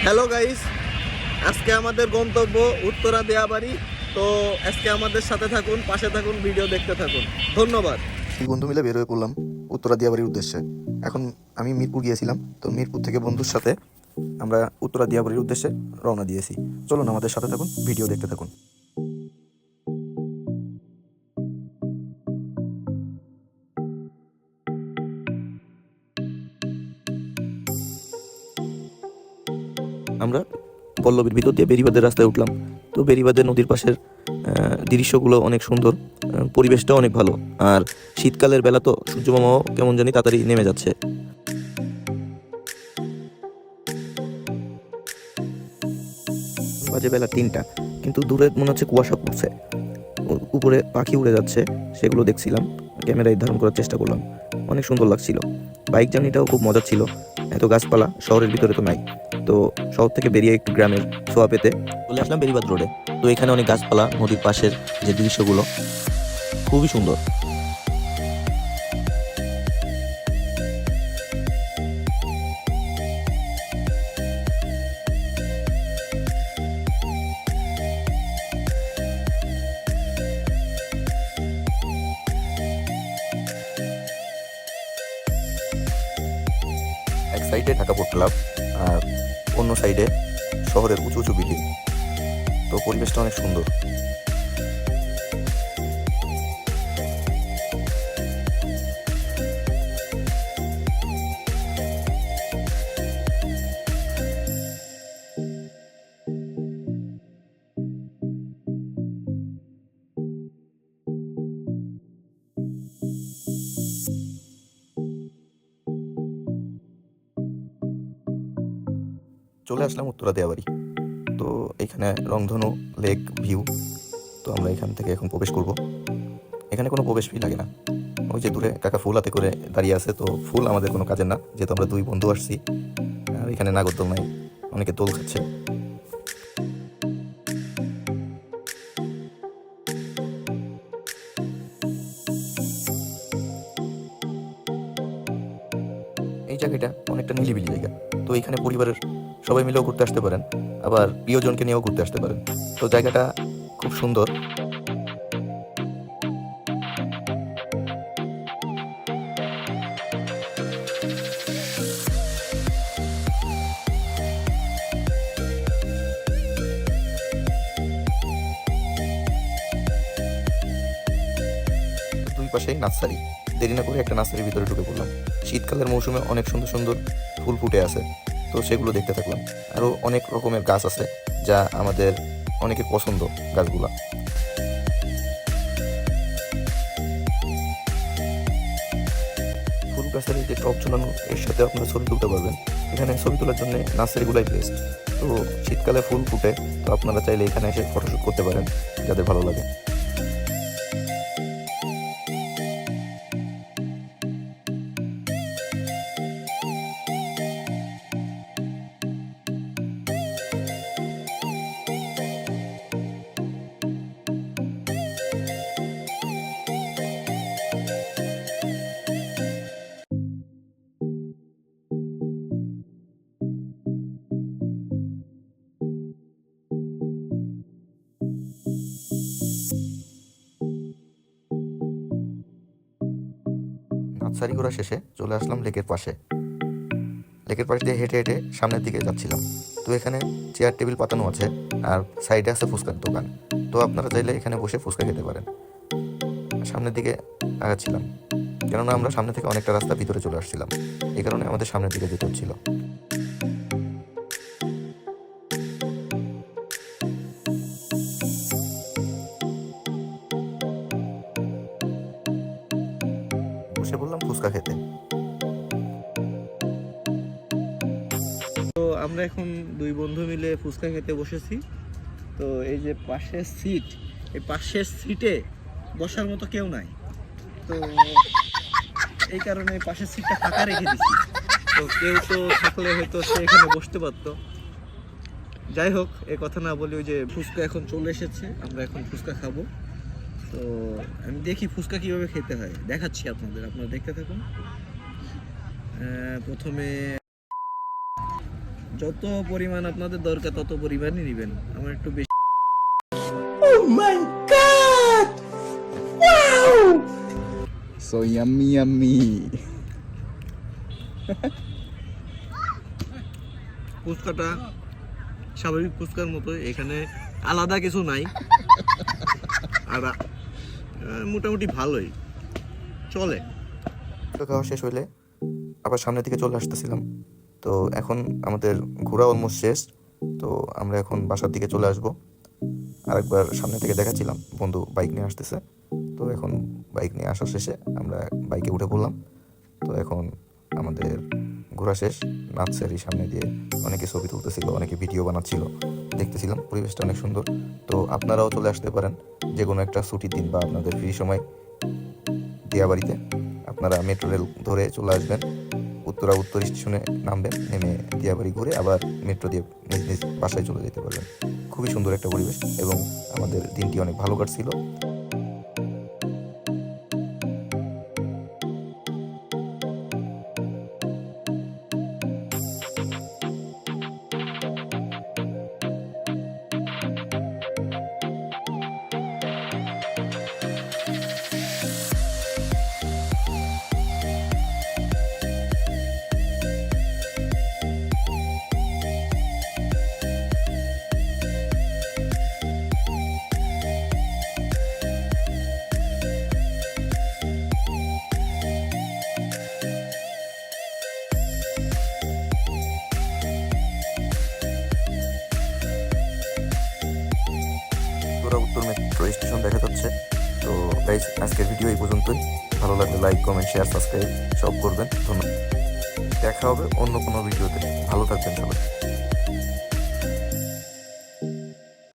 Hello guys, আজকে আমাদের গন্তব্য উত্তরা দেয়াবাড়ি। তো আজকে আমাদের সাথে থাকুন, পাশে থাকুন, ভিডিও দেখতে থাকুন। ধন্যবাদ। দুই বন্ধু মিলে বের হয়ে পড়লাম উত্তরা দিয়াবাড়ির উদ্দেশ্যে। এখন আমি মিরপুর গিয়েছিলাম, তো মিরপুর থেকে বন্ধুর সাথে আমরা উত্তরা দিয়াবাড়ির উদ্দেশ্যে রওনা দিয়েছি। চলুন আমাদের সাথে থাকুন, ভিডিও দেখতে থাকুন। আমরা পল্লবীর ভিতর দিয়ে বেরিবাদের রাস্তায় উঠলাম। তো বেরিবাদের নদীর পাশের দৃশ্যগুলো অনেক সুন্দর, পরিবেশটাও অনেক ভালো। আর শীতকালের বেলা তো সূর্যমামাও কেমন জানি তাড়াতাড়ি নেমে যাচ্ছে। বাজে বেলা 3টা, কিন্তু দূরে মনে হচ্ছে কুয়াশা পড়ছে, উপরে পাখি উড়ে যাচ্ছে, সেগুলো দেখছিলাম, ক্যামেরায় ধারণ করার চেষ্টা করলাম। অনেক সুন্দর লাগছিল। বাইক জার্নিটাও খুব মজার ছিল। এত গাছপালা শহরের ভিতরে তো নাই। তো শহর থেকে বেরিয়ে একটু গ্রামের ছোঁয়া পেতে চলে আসলাম বেরিবাদ রোডে। তো এখানে অনেক গাছপালা, নদীর পাশের যে দৃশ্যগুলো খুবই সুন্দর। এক সাইডে ঢাকা পোর্ট ক্লাব আর অন্য সাইডে শহরের উঁচু উঁচু বিল্ডিং। তো পরিবেশটা অনেক সুন্দর। চলে আসলাম উত্তরা দেয়াবাড়ি। তো এখানে রংধনু লেক ভিউ। তো আমরা এখান থেকে এখন প্রবেশ করব। এখানে কোনো প্রবেশ ফি লাগে না। ওই যে দূরে কাকা ফুল হাতে করে দাঁড়িয়ে আছে, তো ফুল আমাদের কোনো কাজের না, যেহেতু আমরা দুই বন্ধু আসছি। আর এখানে নাগরদোল নাই, অনেকে দোল খাচ্ছে। এই জায়গাটা অনেকটা নিরিবিলি জায়গা। তো এখানে পরিবারের সবাই মিলেও ঘুরতে আসতে পারেন, আবার প্রিয়জনকে নিয়েও ঘুরতে আসতে পারেন। তো জায়গাটা খুব সুন্দর। দুই পাশেই নার্সারি। দেরি না করে একটা নার্সারির ভিতরে ঢুকে পড়লাম। শীতকালের মৌসুমে অনেক সুন্দর সুন্দর ফুল ফুটে আছে, তো সেগুলো দেখতে থাকলাম। আরও অনেক রকমের গাছ আছে, যা আমাদের অনেকের পছন্দ গাছগুলা। ফুল গাছের এই যে টব ঝুলানো, এর সাথে আপনারা ছবি তুলতে পারবেন। এখানে ছবি তোলার জন্য নার্সারিগুলাই বেস্ট। তো শীতকালে ফুল ফুটে, তো আপনারা চাইলে এখানে এসে ফটোশ্যুট করতে পারেন, যাদের ভালো লাগে। নার্সারি ঘোরা শেষে চলে আসলাম লেকের পাশে। লেকের পাশ দিয়ে হেঁটে হেঁটে সামনের দিকে যাচ্ছিলাম। তো এখানে চেয়ার টেবিল পাতানো আছে, আর সাইডে আছে ফুচকার দোকান। তো আপনারা চাইলে এখানে বসে ফুচকা খেতে পারেন। সামনের দিকে আগাচ্ছিলাম, কেননা আমরা সামনে থেকে অনেকটা রাস্তা ভিতরে চলে আসছিলাম, এই কারণে আমাদের সামনের দিকে যেতে হচ্ছিল। বসে বললাম ফুচকা খেতে। তো আমরা এখন দুই বন্ধু মিলে ফুচকা খেতে বসেছি। তো এই যে পাশের সিট, এই পাশের সিটে বসার মতো কেউ নাই। তো এই কারণে পাশের সিটটা ফাঁকা রেখে দিচ্ছি। তো কেউ তো থাকলে হয়তো সে এখানে বসতে পারতো। যাই হোক, এ কথা না বলি, ওই যে ফুচকা এখন চলে এসেছে, আমরা এখন ফুচকা খাবো। তো আমি দেখি ফুচকা কিভাবে খেতে হয়, দেখাচ্ছি আপনাদের, আপনারা দেখতে থাকুন। প্রথমে যত পরিমাণ আপনাদের দরকার তত পরিমাণই নেবেন, আমার একটু বেশি। So yummy, yummy. ফুচকাটা স্বাভাবিক ফুচকার মতো, এখানে আলাদা কিছু নাই। আর মোটামুটি ভালোই চলে। খাওয়া শেষ হইলে আবার সামনের দিকে চলে আসতেছিলাম। তো এখন আমাদের ঘোরা অলমোস্ট শেষ। তো আমরা এখন বাসার দিকে চলে আসব। আরেকবার সামনে থেকে দেখাচ্ছিলাম বন্ধু বাইক নিয়ে আসতেছে। তো এখন বাইক নিয়ে আসা শেষে আমরা বাইকে উঠে পড়লাম। তো এখন আমাদের ঘোরা শেষ। নার্সারির সামনে দিয়ে অনেকে ছবি তুলতেছিল, অনেকে ভিডিও বানাচ্ছিল, দেখতেছিলাম। পরিবেশটা অনেক সুন্দর। তো আপনারাও চলে আসতে পারেন যে কোনো একটা ছুটির দিন বা আপনাদের ফ্রি সময় দিয়াবাড়িতে। আপনারা মেট্রো রেল ধরে চলে আসবেন, উত্তরা উত্তর স্টেশনে নামবেন, নেমে দিয়াবাড়ি ঘুরে আবার মেট্রো দিয়ে নিজ নিজ বাসায় চলে যেতে পারবেন। খুবই সুন্দর একটা পরিবেশ এবং আমাদের দিনটি অনেক ভালো কাটছিল। উত্তর মেট্রো স্টেশন দেখা যাচ্ছে। তো গাইস, আজকের ভিডিও এই পর্যন্তই। ভালো লাগলে লাইক, কমেন্ট, শেয়ার, সাবস্ক্রাইব সব করবেন। ধন্যবাদ। দেখা হবে অন্য কোনো ভিডিওতে। ভালো থাকবেন সবাই।